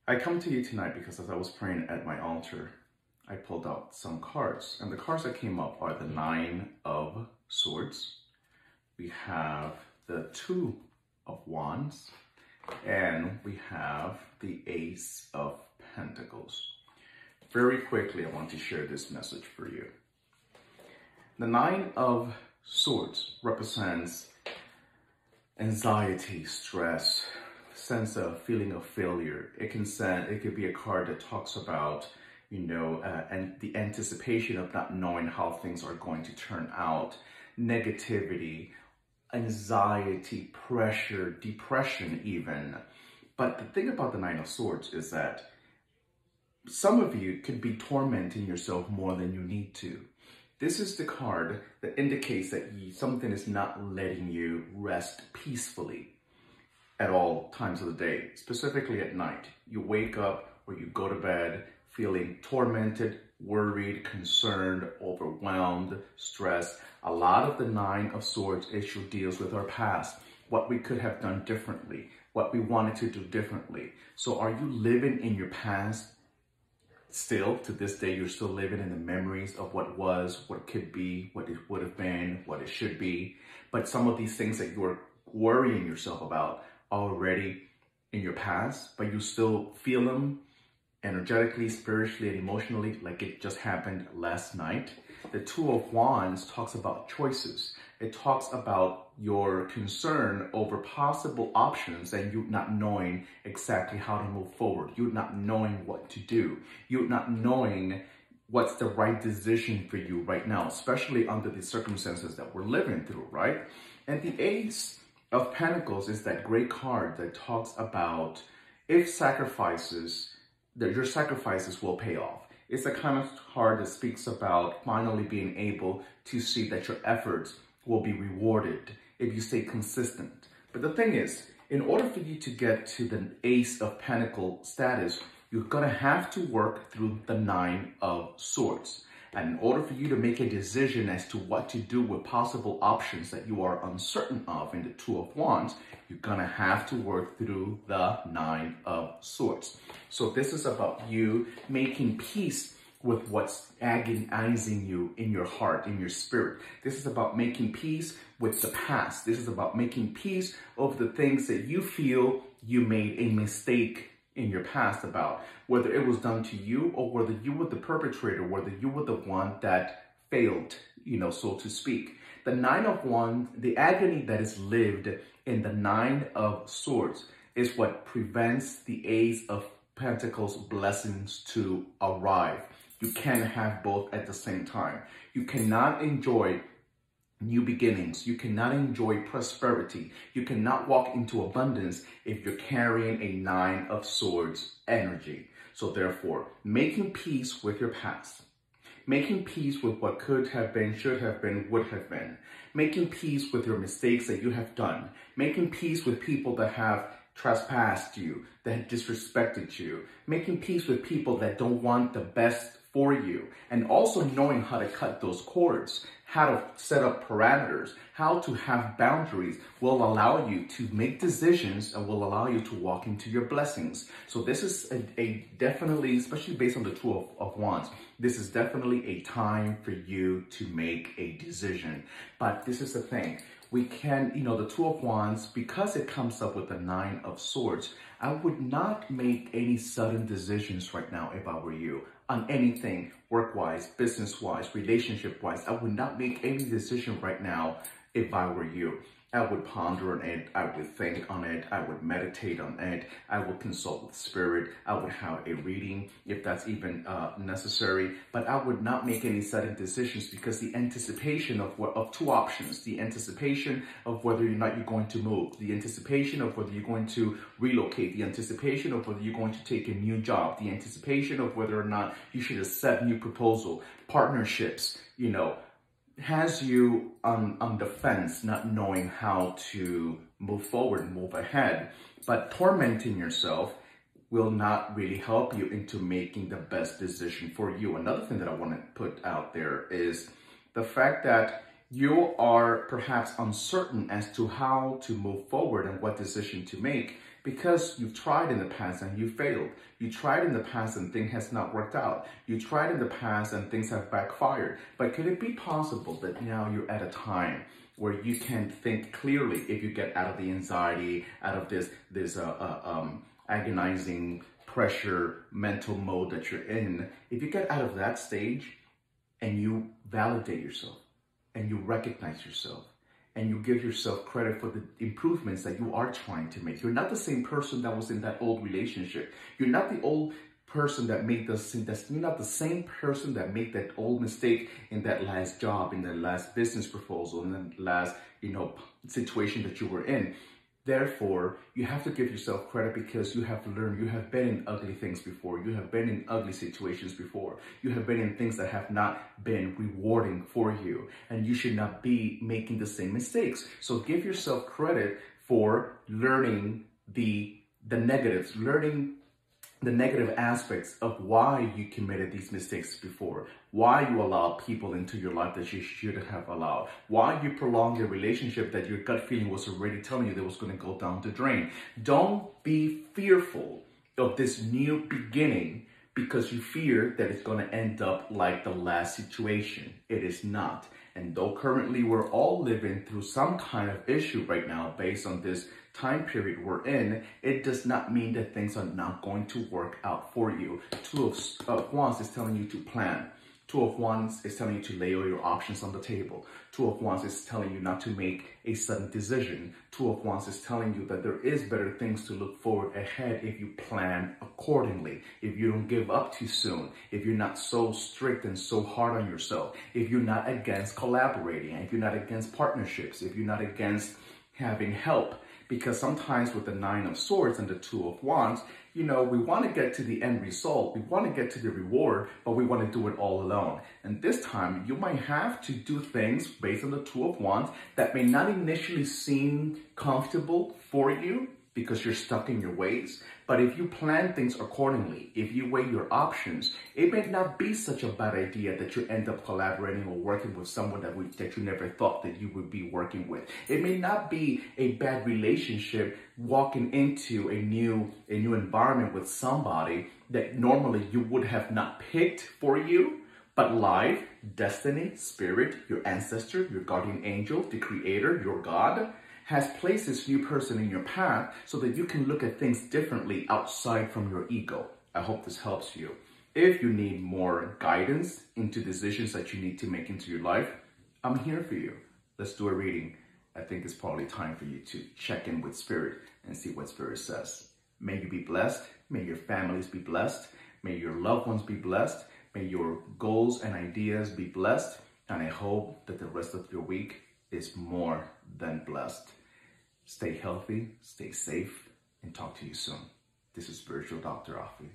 I come to you tonight because as I was praying at my altar, I pulled out some cards, and the cards that came up are the Nine of Swords. We have the Two of Wands, and we have the Ace of Pentacles. Very quickly, I want to share this message for you. The Nine of Swords represents anxiety, stress, sense of feeling of failure. It could be a card that talks about, and the anticipation of not knowing how things are going to turn out, negativity, anxiety, pressure, depression even. But the thing about the Nine of Swords is that some of you could be tormenting yourself more than you need to. This is the card that indicates that something is not letting you rest peacefully at all times of the day, specifically at night. You wake up or you go to bed feeling tormented, worried, concerned, overwhelmed, stressed. A lot of the Nine of Swords issue deals with our past, what we could have done differently, what we wanted to do differently. So are you living in your past? Still, to this day, you're still living in the memories of what was, what could be, what it would have been, what it should be. But some of these things that you're worrying yourself about already in your past, but you still feel them energetically, spiritually, and emotionally like it just happened last night. The Two of Wands talks about choices. It talks about your concern over possible options and you not knowing exactly how to move forward. You not knowing what to do. You not knowing what's the right decision for you right now, especially under the circumstances that we're living through, right? And the Ace of Pentacles is that great card that talks about if your sacrifices will pay off. It's a kind of card that speaks about finally being able to see that your efforts will be rewarded if you stay consistent. But the thing is, in order for you to get to the Ace of Pentacles status, you're gonna have to work through the Nine of Swords. And in order for you to make a decision as to what to do with possible options that you are uncertain of in the Two of Wands, you're gonna have to work through the Nine of Swords. So this is about you making peace with what's agonizing you in your heart, in your spirit. This is about making peace with the past. This is about making peace of the things that you feel you made a mistake in your past about, whether it was done to you or whether you were the perpetrator, whether you were the one that failed, so to speak. The Nine of Wands, the agony that is lived in the Nine of Swords is what prevents the Ace of Pentacles blessings to arrive. You can't have both at the same time. You cannot enjoy new beginnings. You cannot enjoy prosperity. You cannot walk into abundance if you're carrying a Nine of Swords energy. So therefore, making peace with your past, making peace with what could have been, should have been, would have been, making peace with your mistakes that you have done, making peace with people that have trespassed you, that have disrespected you, making peace with people that don't want the best for you, and also knowing how to cut those cords, how to set up parameters, how to have boundaries will allow you to make decisions and will allow you to walk into your blessings. So this is a definitely, especially based on the Two of Wands, this is definitely a time for you to make a decision. But this is the thing. We can, the Two of Wands, because it comes up with the Nine of Swords, I would not make any sudden decisions right now if I were you on anything work-wise, business-wise, relationship-wise. I would not make any decision right now if I were you. I would ponder on it, I would think on it, I would meditate on it, I would consult with spirit, I would have a reading if that's even necessary, but I would not make any sudden decisions because the anticipation of two options, the anticipation of whether or not you're going to move, the anticipation of whether you're going to relocate, the anticipation of whether you're going to take a new job, the anticipation of whether or not you should accept new proposal, partnerships, has you on the fence, not knowing how to move forward and move ahead. But tormenting yourself will not really help you into making the best decision for you. Another thing that I want to put out there is the fact that you are perhaps uncertain as to how to move forward and what decision to make Because you've tried in the past and you failed. You tried in the past and things has not worked out. You tried in the past and things have backfired. But could it be possible that now you're at a time where you can think clearly if you get out of the anxiety, out of this agonizing pressure mental mode that you're in? If you get out of that stage and you validate yourself and you recognize yourself and you give yourself credit for the improvements that you are trying to make. You're not the same person that was in that old relationship. You're not the old person that made you're not the same person that made that old mistake in that last job, in that last business proposal, in that last, situation that you were in. Therefore, you have to give yourself credit because you have learned, you have been in ugly things before, you have been in ugly situations before, you have been in things that have not been rewarding for you, and you should not be making the same mistakes. So give yourself credit for learning the negatives, learning the negative aspects of why you committed these mistakes before, why you allowed people into your life that you shouldn't have allowed, why you prolonged a relationship that your gut feeling was already telling you that was going to go down the drain. Don't be fearful of this new beginning because you fear that it's going to end up like the last situation. It is not. And though currently we're all living through some kind of issue right now based on this time period we're in, it does not mean that things are not going to work out for you. Two of Wands is telling you to plan. Two of Wands is telling you to lay all your options on the table. Two of Wands is telling you not to make a sudden decision. Two of Wands is telling you that there is better things to look forward ahead if you plan accordingly, if you don't give up too soon, if you're not so strict and so hard on yourself, if you're not against collaborating, if you're not against partnerships, if you're not against having help. Because sometimes with the Nine of Swords and the Two of Wands, we want to get to the end result. We want to get to the reward, but we want to do it all alone. And this time, you might have to do things based on the Two of Wands that may not initially seem comfortable for you because you're stuck in your ways. But if you plan things accordingly, if you weigh your options, it may not be such a bad idea that you end up collaborating or working with someone that you never thought that you would be working with. It may not be a bad relationship walking into a new environment with somebody that normally you would have not picked for you. But life, destiny, spirit, your ancestor, your guardian angel, the creator, your God, has placed this new person in your path so that you can look at things differently outside from your ego. I hope this helps you. If you need more guidance into decisions that you need to make into your life, I'm here for you. Let's do a reading. I think it's probably time for you to check in with Spirit and see what Spirit says. May you be blessed. May your families be blessed. May your loved ones be blessed. May your goals and ideas be blessed. And I hope that the rest of your week is more than blessed. Stay healthy, stay safe, and talk to you soon. This is Spiritual Dr. Afi.